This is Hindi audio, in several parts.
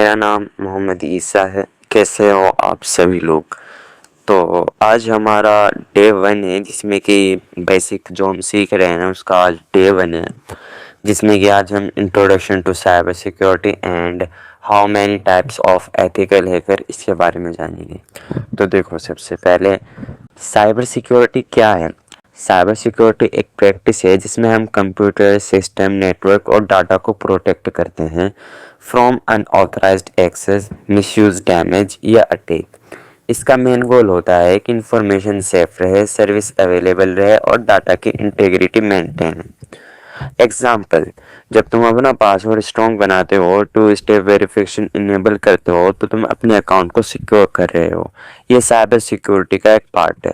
मेरा नाम मोहम्मद ईसा है। कैसे हो आप सभी लोग। तो आज हमारा डे 1 है, जिसमें कि बेसिक जो हम सीख रहे हैं ना उसका आज डे 1 है, जिसमें कि आज हम introduction to cyber security and how many types of ethical hacker इसके बारे में जानेंगे। तो देखो, सबसे पहले साइबर सिक्योरिटी क्या है। साइबर सिक्योरिटी एक प्रैक्टिस है जिसमें हम कंप्यूटर सिस्टम, नेटवर्क और डाटा को प्रोटेक्ट करते हैं from unauthorized access, misuse, damage या अटैक। इसका मेन गोल होता है कि इंफॉर्मेशन सेफ रहे, सर्विस अवेलेबल रहे और डाटा की इंटीग्रिटी मेंटेन है। एग्जाम्पल, जब तुम अपना पासवर्ड स्ट्रॉन्ग बनाते हो, टू स्टेप वेरिफिकेशन इनेबल करते हो, तो तुम अपने अकाउंट को सिक्योर कर रहे हो। ये साइबर सिक्योरिटी का एक पार्ट है।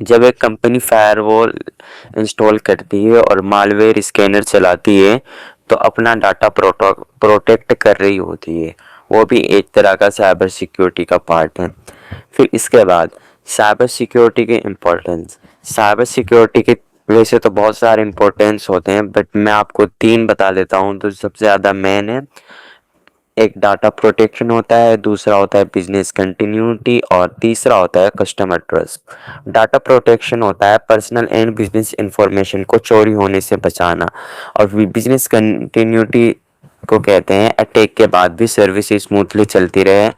जब एक कंपनी फायरवॉल इंस्टॉल करती है और मालवेयर स्कैनर चलाती है, तो अपना डाटा प्रोटेक्ट कर रही होती है। वो भी एक तरह का साइबर सिक्योरिटी का पार्ट है। फिर इसके बाद साइबर सिक्योरिटी के इम्पोर्टेंस। साइबर सिक्योरिटी के वैसे तो बहुत सारे इम्पोर्टेंस होते हैं, बट मैं आपको 3 बता देता हूँ। तो सबसे ज़्यादा मेन है, एक डाटा प्रोटेक्शन होता है, दूसरा होता है बिजनेस कंटिन्यूटी और तीसरा होता है कस्टमर ट्रस्ट। डाटा प्रोटेक्शन होता है पर्सनल एंड बिजनेस इंफॉर्मेशन को चोरी होने से बचाना, और बिजनेस कंटिन्यूटी को कहते हैं अटैक के बाद भी सर्विस स्मूथली चलती रहे।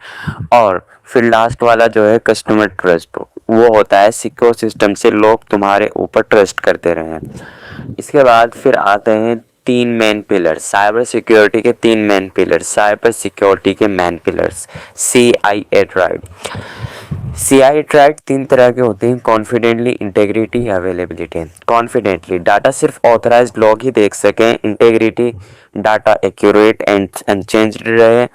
और फिर लास्ट वाला जो है कस्टमर ट्रस्ट, वो होता है सिक्योर सिस्टम से लोग तुम्हारे ऊपर ट्रस्ट करते रहें। इसके बाद फिर आते हैं 3 मेन पिलर साइबर सिक्योरिटी के। 3 मेन पिलर साइबर सिक्योरिटी के main pillars. CIA tried. CIA tried 3 तरह के होते हैं, confidently, integrity, availability. Confidently, data सिर्फ ऑथराइज्ड लोग ही देख सकें। Integrity, data accurate and unchanged रहे।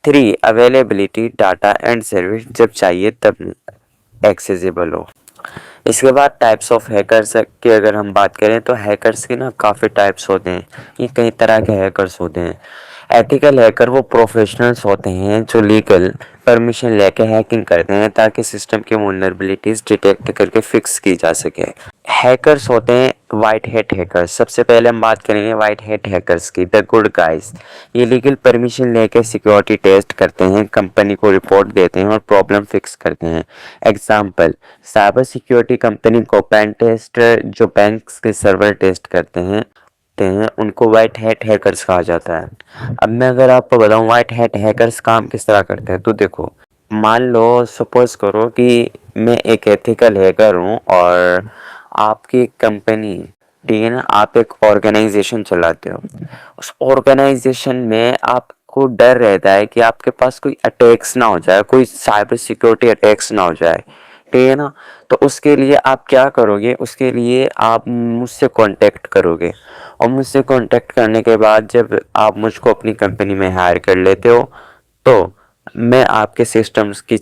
3 अवेलेबिलिटी, डाटा एंड सर्विस जब चाहिए तब एक्सेसिबल हो। इसके बाद टाइप्स ऑफ हैकर्स की अगर हम बात करें, तो हैकर्स के ना काफ़ी टाइप्स होते हैं। ये कई तरह के हैकर्स होते हैं। एथिकल हैकर वो प्रोफेशनल्स होते हैं जो लीगल परमिशन लेके हैकिंग करते हैं ताकि सिस्टम की वल्नरेबिलिटीज डिटेक्ट करके फिक्स की जा सके। हैकर्स होते हैं वाइट हैट हैकर्स। सबसे पहले हम बात करेंगे वाइट हैट हैकर्स की, द गुड गाइस। ये लीगल परमिशन लेके सिक्योरिटी टेस्ट करते हैं, कंपनी को रिपोर्ट देते हैं और प्रॉब्लम फिक्स करते हैं। एग्जाम्पल, साइबर सिक्योरिटी कंपनी को पेन टेस्टर जो बैंक्स के सर्वर टेस्ट करते हैं उनको वाइट हैट हैकर्स कहा जाता है। अब मैं अगर आपको बताऊं वाइट हैट हैकर्स काम किस तरह करते हैं, तो देखो, मान लो सपोज करो कि मैं एक एथिकल हैकर हूं और आपकी कंपनी, ठीक है ना, आप एक ऑर्गेनाइजेशन चलाते हो। उस ऑर्गेनाइजेशन में आपको डर रहता है कि आपके पास कोई अटैक्स ना हो जाए, कोई साइबर सिक्योरिटी अटैक्स ना हो जाए, ठीक है ना। तो उसके लिए आप क्या करोगे, उसके लिए आप मुझसे कांटेक्ट करोगे, और मुझसे कांटेक्ट करने के बाद जब आप मुझको अपनी कंपनी में हायर कर लेते हो, तो मैं आपके सिस्टम्स की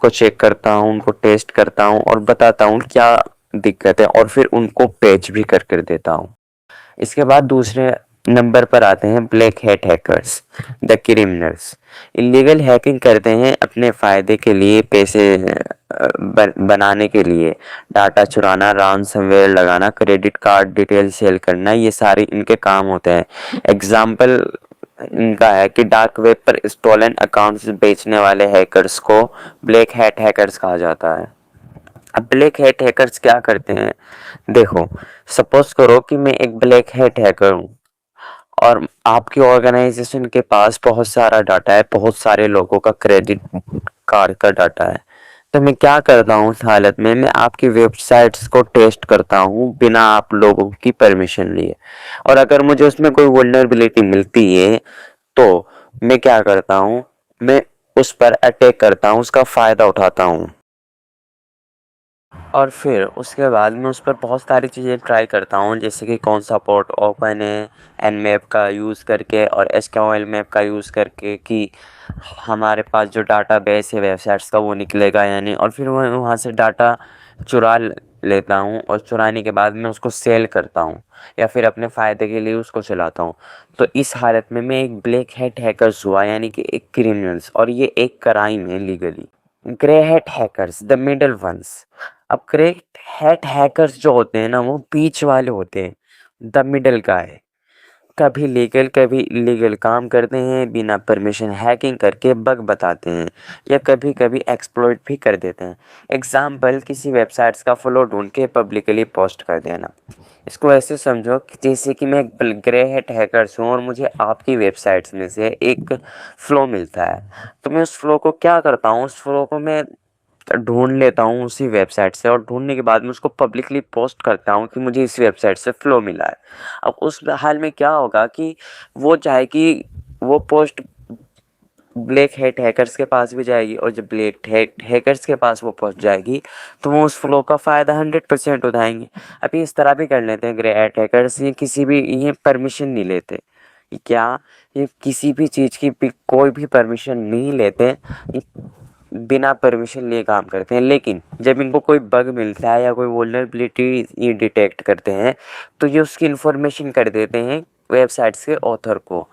को चेक करता हूँ, उनको टेस्ट करता हूँ और बताता हूँ क्या दिक्कत है, और फिर उनको पैच भी कर देता हूँ। इसके बाद दूसरे नंबर पर आते हैं black hat hackers, the criminals. Illegal hacking करते हैं अपने फायदे के लिए, पैसे बनाने के लिए। डाटा चुराना, रानसमवेयर लगाना, क्रेडिट कार्ड डिटेल सेल करना, ये सारे इनके काम होते हैं। एग्जाम्पल इनका है कि डार्क वेब पर स्टोलन अकाउंट्स बेचने वाले हैकर्स को ब्लैक हैट हैकर्स कहा जाता है। अब ब्लैक हैट हैकर्स क्या करते हैं, देखो, सपोज करो कि मैं एक ब्लैक हैट हैकर हूँ और आपकी ऑर्गेनाइजेशन के पास बहुत सारा डाटा है, बहुत सारे लोगों का क्रेडिट कार्ड का डाटा है। तो मैं क्या करता हूँ उस हालत में, मैं आपकी वेबसाइट्स को टेस्ट करता हूँ बिना आप लोगों की परमिशन लिए, और अगर मुझे उसमें कोई वल्नरेबिलिटी मिलती है तो मैं क्या करता हूँ, मैं उस पर अटैक करता हूँ, उसका फ़ायदा उठाता हूँ। और फिर उसके बाद मैं उस पर बहुत सारी चीज़ें ट्राई करता हूँ, जैसे कि कौन सा पोर्ट ओपन है, Nmap का यूज़ करके और SQL मैप का यूज़ करके, कि हमारे पास जो डाटा बेस है वेबसाइट्स का वो निकलेगा या नहीं। और फिर मैं वहाँ से डाटा चुरा लेता हूँ, और चुराने के बाद मैं उसको सेल करता हूँ या फिर अपने फ़ायदे के लिए उसको चलाता हूँ। तो इस हालत में मैं एक ब्लैक हैट हैकर्स हुआ, यानी कि एक क्रिमिनल्स, और ये एक क्राइम है legally. Grey hat hackers, the middle ones. अब ग्रे हैट हैकर्स जो होते हैं ना, वो बीच वाले होते हैं, द मिडल गाय। कभी लीगल कभी इलीगल काम करते हैं, बिना परमिशन हैकिंग करके बग बताते हैं, या कभी कभी एक्सप्लॉइट भी कर देते हैं। एग्जाम्पल, किसी वेबसाइट्स का फ्लो ढूंढ के पब्लिकली पोस्ट कर देना। इसको ऐसे समझो कि जैसे कि मैं ग्रे हैट हैकर्स हूँ और मुझे आपकी वेबसाइट्स में से एक फ्लो मिलता है, तो मैं उस फ्लो को क्या करता हूँ, उस फ्लो को मैं ढूंढ लेता हूँ उसी वेबसाइट से, और ढूंढने के बाद मैं उसको पब्लिकली पोस्ट करता हूँ कि मुझे इस वेबसाइट से फ्लो मिला है। अब उस हाल में क्या होगा कि वो चाहेगी, वो पोस्ट ब्लैक हैट हैकर्स के पास भी जाएगी, और जब ब्लैक हैट हैकर्स के पास वो पहुंच जाएगी तो वो उस फ्लो का फ़ायदा 100% उठाएंगे। अभी इस तरह भी कर लेते हैं ग्रे हैट हैकर्स, ये किसी भी ये परमिशन नहीं लेते, क्या ये किसी भी चीज़ की भी कोई भी परमिशन नहीं लेते, ये बिना परमिशन लिए काम करते हैं। लेकिन जब इनको कोई बग मिलता है या कोई वल्नरेबिलिटी ये डिटेक्ट करते हैं, तो ये उसकी इन्फॉर्मेशन कर देते हैं वेबसाइट्स के ऑथर को,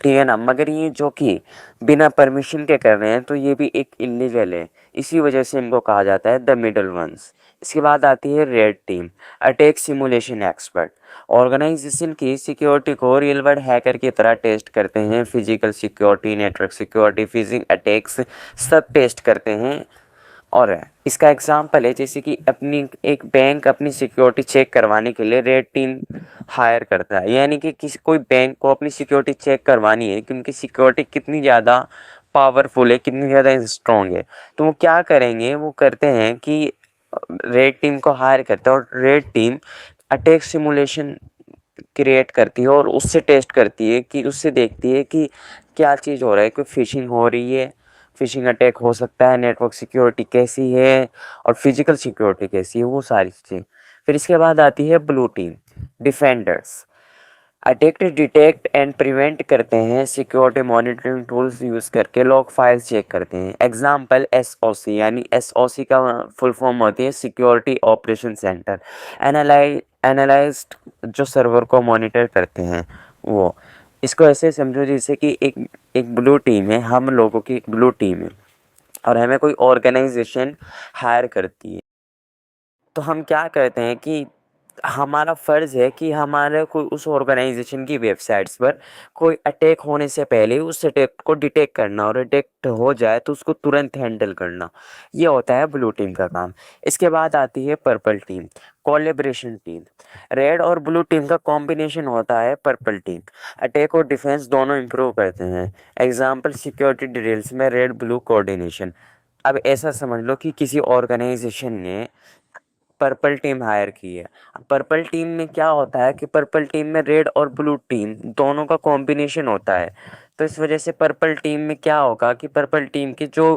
ठीक है ना। मगर ये जो कि बिना परमिशन के कर रहे हैं, तो ये भी एक इलीगल है। इसी वजह से इनको कहा जाता है द मिडल वंस। इसके बाद आती है red team, attack simulation expert. Organization की सिक्योरिटी को रियल वर्ल्ड हैकर की तरह टेस्ट करते हैं, physical security, network security, phishing attacks सब टेस्ट करते हैं। और इसका एग्जाम्पल है जैसे कि अपनी एक बैंक अपनी सिक्योरिटी चेक करवाने के लिए रेड टीम हायर करता है, यानी कि किसी कोई बैंक को अपनी सिक्योरिटी चेक करवानी है कि उनकी सिक्योरिटी कितनी ज़्यादा पावरफुल है, कितनी ज़्यादा स्ट्रॉन्ग है। तो वो क्या करेंगे, वो करते हैं कि रेड टीम को हायर करते हैं, और red team attack simulation create करती है और उससे टेस्ट करती है कि उससे देखती है कि क्या चीज़ हो रहा है, कोई फिशिंग हो रही है, फिशिंग अटैक हो सकता है, नेटवर्क सिक्योरिटी कैसी है और फिजिकल सिक्योरिटी कैसी है, वो सारी चीज़ें। फिर इसके बाद आती है blue team, defenders. Attack detect and prevent करते हैं, सिक्योरिटी मॉनिटरिंग टूल्स यूज़ करके लॉग फाइल्स चेक करते हैं। एग्जाम्पल एसओसी, यानी एसओसी का फुल फॉर्म होती है सिक्योरिटी ऑपरेशन सेंटर। एनालाइज्ड जो सर्वर को मॉनिटर करते हैं वो। इसको ऐसे समझो जैसे कि एक एक ब्लू टीम है, हम लोगों की एक ब्लू टीम है, और हमें कोई ऑर्गेनाइजेशन हायर करती है, तो हम क्या करते हैं कि हमारा फ़र्ज़ है कि हमारे कोई उस ऑर्गेनाइजेशन की वेबसाइट्स पर कोई अटैक होने से पहले उस अटैक को डिटेक्ट करना, और डिटेक्ट हो जाए तो उसको तुरंत हैंडल करना। ये होता है ब्लू टीम का काम। इसके बाद आती है purple team, collaboration team. Red और ब्लू टीम का कॉम्बिनेशन होता है पर्पल टीम। अटैक और डिफेंस दोनों इंप्रूव करते हैं। एग्जाम्पल, सिक्योरिटी डिटेल्स में रेड ब्लू कोऑर्डिनेशन। अब ऐसा समझ लो कि किसी ऑर्गेनाइजेशन ने पर्पल टीम हायर की है। पर्पल टीम में क्या होता है कि पर्पल टीम में रेड और ब्लू टीम दोनों का कॉम्बिनेशन होता है। तो इस वजह से पर्पल टीम में क्या होगा कि पर्पल टीम के जो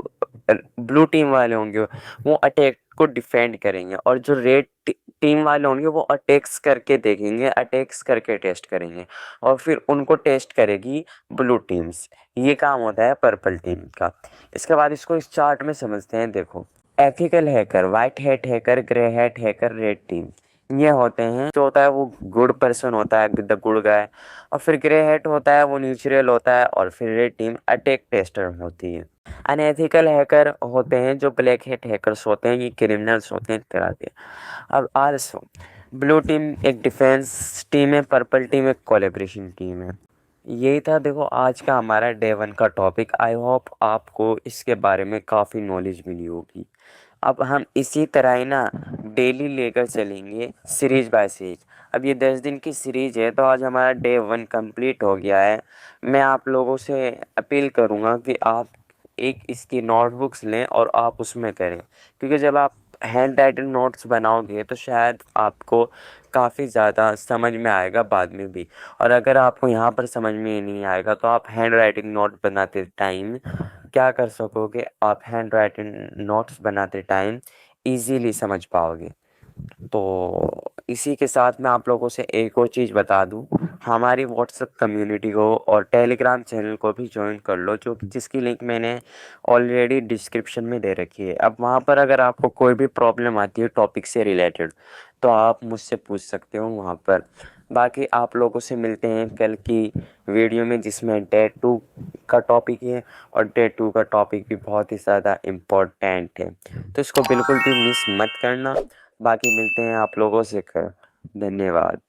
ब्लू टीम वाले होंगे वो अटैक को डिफेंड करेंगे, और जो रेड टीम वाले होंगे वो अटैक्स करके देखेंगे, अटैक्स करके टेस्ट करेंगे, और फिर उनको टेस्ट करेगी ब्लू टीम्स। ये काम होता है पर्पल टीम का। इसके बाद इसको इस चार्ट में समझते हैं। देखो, ethical hacker, white hat hacker, grey hat hacker, red team, ये होते हैं। जो होता है वो गुड पर्सन होता है, द गुड गाय, और फिर ग्रे हैट होता है वो न्यूट्रल होता है, और फिर रेड टीम अटैक टेस्टर होती है। अनएथिकल हैकर होते हैं जो ब्लैक हैट हैकर्स होते हैं, ये क्रिमिनल्स होते हैं इस तरह के। अब आल्सो ब्लू टीम एक डिफेंस टीम है, पर्पल टीम एक कोलैबोरेशन टीम है। यही था देखो आज का हमारा डे 1 का टॉपिक। आई होप आपको इसके बारे में काफ़ी नॉलेज मिली होगी। अब हम इसी तरह ही ना डेली लेकर चलेंगे, सीरीज बाय सीरीज। अब ये 10 दिन की सीरीज है, तो आज हमारा डे 1 कंप्लीट हो गया है। मैं आप लोगों से अपील करूँगा कि आप एक इसकी नोटबुक्स लें और आप उसमें करें, क्योंकि जब आप हैंड राइटिंग नोट्स बनाओगे तो शायद आपको काफ़ी ज़्यादा समझ में आएगा बाद में भी। और अगर आपको यहाँ पर समझ में नहीं आएगा तो आप हैंड राइटिंग नोट बनाते टाइम क्या कर सकोगे, आप हैंड राइटिंग नोट्स बनाते टाइम इजीली समझ पाओगे। तो इसी के साथ मैं आप लोगों से एक और चीज़ बता दूं, हमारी व्हाट्सएप कम्युनिटी को और टेलीग्राम चैनल को भी ज्वाइन कर लो, जो जिसकी लिंक मैंने ऑलरेडी डिस्क्रिप्शन में दे रखी है। अब वहाँ पर अगर आपको कोई भी प्रॉब्लम आती है टॉपिक से रिलेटेड, तो आप मुझसे पूछ सकते हो वहाँ पर। बाकी आप लोगों से मिलते हैं कल की वीडियो में, जिसमें डे 2 का टॉपिक है, और डे 2 का टॉपिक भी बहुत ही ज़्यादा इम्पोर्टेंट है, तो इसको बिल्कुल भी मिस मत करना। बाकी मिलते हैं आप लोगों से कल। धन्यवाद।